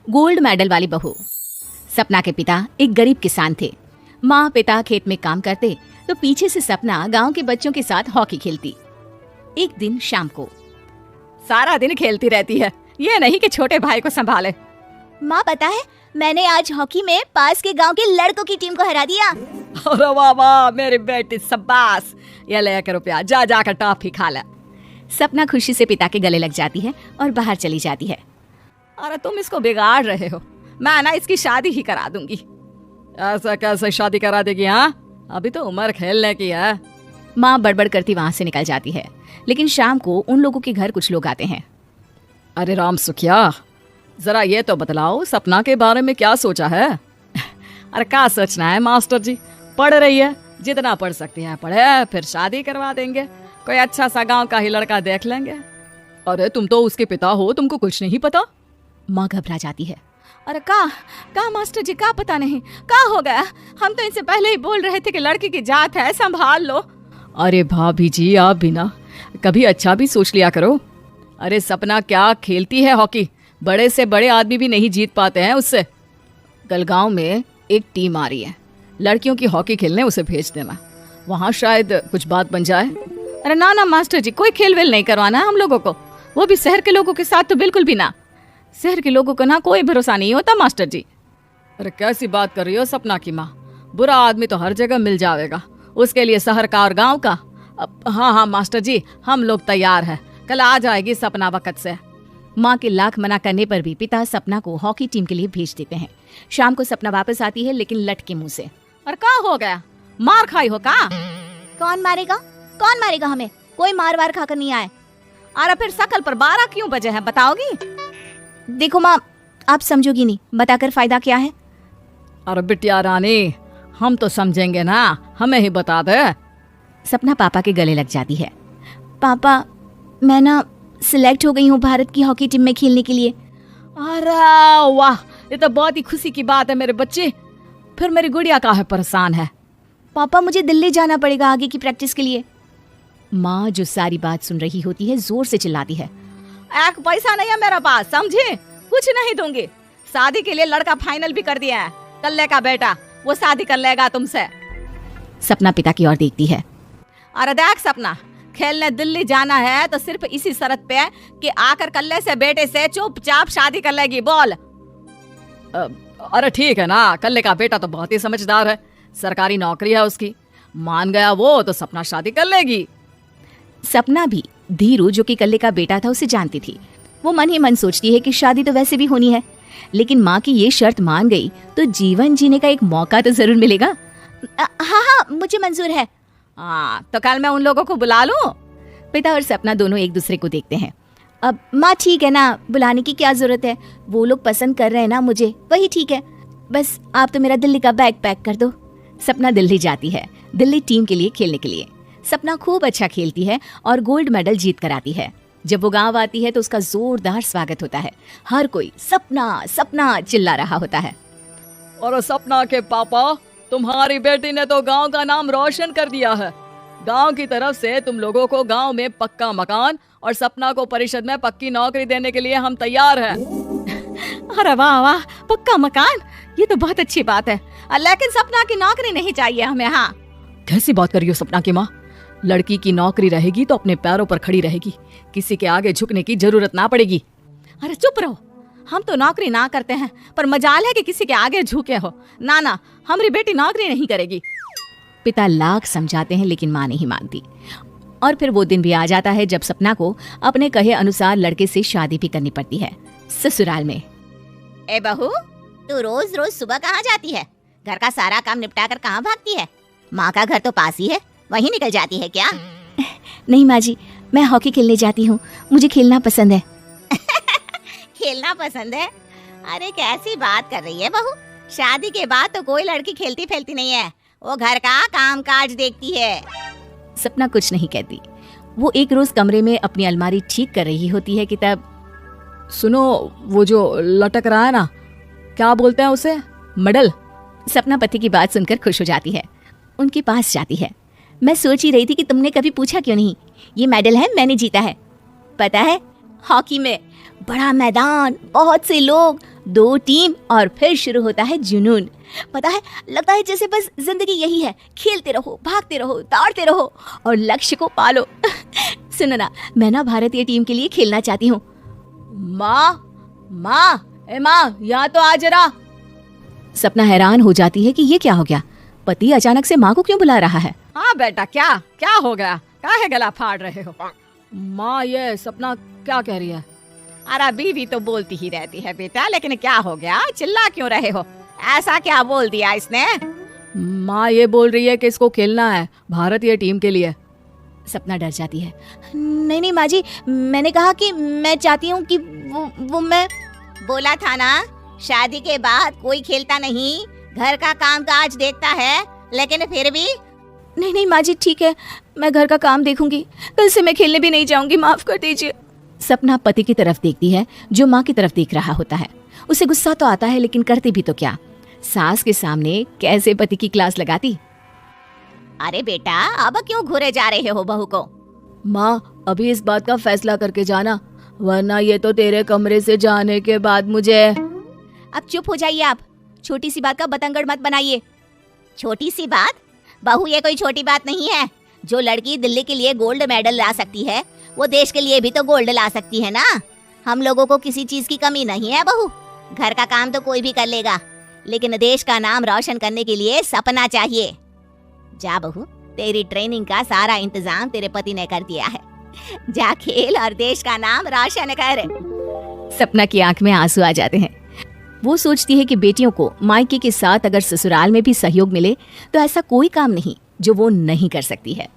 Gold medal वाली बहू। सपना के पिता एक गरीब किसान थे। माँ पिता खेत में काम करते तो पीछे से सपना गांव के बच्चों के साथ हॉकी खेलती। एक दिन शाम को सारा दिन खेलती रहती है, ये नहीं कि छोटे भाई को संभाले। माँ पता है, मैंने आज हॉकी में पास के गांव के लड़कों की टीम को हरा दिया। अरे वाह वाह मेरी बेटी, शाबाश, ये ले कर रुपया, जा जाकर टॉफी खा ले। सपना खुशी से पिता के गले लग जाती है और बाहर चली जाती है। अरे तुम इसको बिगाड़ रहे हो, मैं ना इसकी शादी ही करा दूंगी। ऐसा कैसे शादी करा देगी? हाँ, अभी तो उम्र खेलने की है। माँ बड़बड़ करती वहां से निकल जाती है। लेकिन शाम को उन लोगों के घर कुछ लोग आते हैं। अरे राम सुखिया, जरा ये तो बतलाओ सपना के बारे में क्या सोचा है? अरे क्या सोचना है मास्टर जी, पढ़ रही है, जितना पढ़ सकती है पढ़े, फिर शादी करवा देंगे, कोई अच्छा सा गांव का ही लड़का देख लेंगे। अरे तुम तो उसके पिता हो, तुमको कुछ नहीं पता? माँ घबरा जाती है। अरे का मास्टर जी, का पता नहीं, का हो गया? हम तो इनसे पहले ही बोल रहे थे कि लड़की की जात है, संभाल लो। अरे भाभी जी, आप भी ना कभी अच्छा भी सोच लिया करो। अरे सपना क्या खेलती है हॉकी, बड़े से बड़े आदमी भी नहीं जीत पाते हैं उससे। कल गांव में एक टीम आ रही है, लड़कियों की हॉकी खेलने उसे भेज देना, वहाँ शायद कुछ बात बन जाए। अरे ना ना मास्टर जी, कोई खेल वेल नहीं करवाना है हम लोगों को, वो भी शहर के लोगों के साथ तो बिल्कुल भी ना। शहर के लोगों को ना कोई भरोसा नहीं होता मास्टर जी। अरे कैसी बात कर रही हो सपना की माँ, बुरा आदमी तो हर जगह मिल जाएगा, उसके लिए शहर का और गांव का। हाँ हाँ मास्टर जी, हम लोग तैयार हैं, कल आ जाएगी सपना वक्त से। माँ के लाख मना करने पर भी पिता सपना को हॉकी टीम के लिए भेज देते हैं। शाम को सपना वापस आती है, लेकिन लट के मुंह से। और क्या हो गया, मार खाई हो का? कौन मारेगा हमें? कोई मार वार खाकर नहीं आए। अरे फिर शकल पर 12 क्यों बजे हैं, बताओगी? देखो माँ, आप समझोगी नहीं, बताकर फायदा क्या है? अरे बिटिया रानी, हम तो समझेंगे ना, हमें ही बता दे। सपना पापा के गले लग जाती है। पापा, मैं ना सिलेक्ट हो गई हूँ भारत की हॉकी टीम में खेलने के लिए। अरे वाह, ये तो बहुत ही खुशी की बात है मेरे बच्चे। फिर मेरी गुड़िया काहे परेशान है? पापा, मुझे दिल्ली जाना पड़ेगा आगे की प्रैक्टिस के लिए। माँ जो सारी बात सुन रही होती है, जोर से चिल्लाती है। एक पैसा नहीं है मेरे पास, समझे? कुछ नहीं दूंगी। शादी के लिए लड़का फाइनल भी कर दिया है, कल्ले का बेटा, वो शादी कर लेगा तुमसे। सपना पिता की ओर देखती है। अरे देख सपना, खेलने दिल्ली जाना है तो सिर्फ इसी शर्त पे कि आकर कल्ले से बेटे से चुपचाप शादी कर लेगी, बोल। अरे ठीक है ना, कल्ले का बेटा तो बहुत ही समझदार है, सरकारी नौकरी है उसकी, मान गया वो तो सपना शादी कर लेगी। सपना भी धीरू, जो कि कल्ले का बेटा था, उसे जानती थी। वो मन ही मन सोचती है कि शादी तो वैसे भी होनी है, लेकिन माँ की ये शर्त मान गई तो जीवन जीने का एक मौका तो जरूर मिलेगा। हाँ, मुझे मंजूर है। हाँ, तो कल मैं उन लोगों को बुला लूं? पिता और सपना दोनों एक दूसरे को देखते हैं। अब माँ ठीक है ना, बुलाने की क्या जरूरत है, वो लोग पसंद कर रहे हैं ना मुझे, वही ठीक है। बस आप तो मेरा दिल्ली का बैग पैक कर दो। सपना दिल्ली जाती है, दिल्ली टीम के लिए खेलने के लिए। सपना खूब अच्छा खेलती है और गोल्ड मेडल जीत कर आती है। जब वो गांव आती है तो उसका जोरदार स्वागत होता है, हर कोई सपना सपना चिल्ला रहा होता है। और सपना के पापा, तुम्हारी बेटी ने तो गांव का नाम रोशन कर दिया है। गांव की तरफ से तुम लोगों को गांव में पक्का मकान और सपना को परिषद में पक्की नौकरी देने के लिए हम तैयार हैं। अरे वाह वाह, पक्का मकान, ये तो बहुत अच्छी बात है, लेकिन सपना की नौकरी नहीं चाहिए हमें। हाँ, कैसी बात कर रही हो सपना की माँ? लड़की की नौकरी रहेगी तो अपने पैरों पर खड़ी रहेगी, किसी के आगे झुकने की जरूरत ना पड़ेगी। अरे चुप रहो, हम तो नौकरी ना करते हैं, पर मजाल है कि किसी के आगे झुके हो। ना ना, हमारी बेटी नौकरी नहीं करेगी। पिता लाख समझाते हैं लेकिन माँ नहीं मानती। और फिर वो दिन भी आ जाता है जब सपना को अपने कहे अनुसार लड़के से शादी भी करनी पड़ती है, ससुराल में। ए बहू, तू रोज रोज सुबह कहाँ जाती है? घर का सारा काम निपटा कर कहाँ भागती है? माँ का घर तो पास ही है, वहीं निकल जाती है क्या? नहीं माँ जी, मैं हॉकी खेलने जाती हूँ, मुझे खेलना पसंद है। खेलना पसंद है? अरे कैसी बात कर रही है बहू, शादी के बाद तो कोई लड़की खेलती फैलती नहीं है, वो घर का काम काज देखती है। सपना कुछ नहीं कहती। वो एक रोज कमरे में अपनी अलमारी ठीक कर रही होती है कि तब सुनो, वो जो लटक रहा है ना, क्या बोलते हैं उसे, मेडल। सपना पति की बात सुनकर खुश हो जाती है, उनके पास जाती है। मैं सोच ही रही थी कि तुमने कभी पूछा क्यों नहीं, ये मेडल है, मैंने जीता है। पता है, हॉकी में बड़ा मैदान, बहुत से लोग, 2 टीम और फिर शुरू होता है जुनून। पता है, लगता है जैसे बस जिंदगी यही है, खेलते रहो, भागते रहो, दौड़ते रहो और लक्ष्य को पालो। सुनो ना, मैं ना भारतीय टीम के लिए खेलना चाहती हूँ। माँ, यहाँ तो आ जरा। सपना हैरान हो जाती है कि ये क्या हो गया, पति अचानक से माँ को क्यों बुला रहा है। हाँ बेटा, क्या हो गया, काहे गला फाड़ रहे हो। माँ, ये सपना क्या कह रही है। अरे बीवी तो बोलती ही रहती है बेटा, लेकिन क्या हो गया, चिल्ला क्यों रहे हो, ऐसा क्या बोल दिया इसने। माँ ये बोल रही है कि इसको खेलना है भारतीय टीम के लिए। सपना डर जाती है। नहीं माँ जी, मैंने कहा कि मैं चाहती हूँ कि वो मैं बोला था ना, शादी के बाद कोई खेलता नहीं, घर का काम काज देखता है, लेकिन फिर भी। नहीं माँ जी, ठीक है, मैं घर का काम देखूंगी, कल से मैं खेलने भी नहीं जाऊंगी, माफ कर दीजिए। सपना पति की तरफ देखती है जो माँ की तरफ देख रहा होता है। उसे गुस्सा तो आता है, लेकिन करती भी तो क्या, सास के सामने कैसे पति की क्लास लगाती। अरे बेटा, अब क्यों घुरे जा रहे हो बहू को। माँ, अभी इस बात का फैसला करके जाना, वरना ये तो तेरे कमरे से जाने के बाद मुझे। अब चुप हो जाइए आप, छोटी सी बात का बतंगड़ मत बनाइए। छोटी सी बात बहू, ये कोई छोटी बात नहीं है। जो लड़की दिल्ली के लिए गोल्ड मेडल ला सकती है, वो देश के लिए भी तो गोल्ड ला सकती है ना। हम लोगों को किसी चीज की कमी नहीं है बहू, घर का काम तो कोई भी कर लेगा, लेकिन देश का नाम रोशन करने के लिए सपना चाहिए। जा बहू, तेरी ट्रेनिंग का सारा इंतजाम तेरे पति ने कर दिया है, जा खेल और देश का नाम रोशन कर। सपना की आंख में आंसू आ जाते हैं। वो सोचती है कि बेटियों को मायके के साथ अगर ससुराल में भी सहयोग मिले तो ऐसा कोई काम नहीं जो वो नहीं कर सकती है।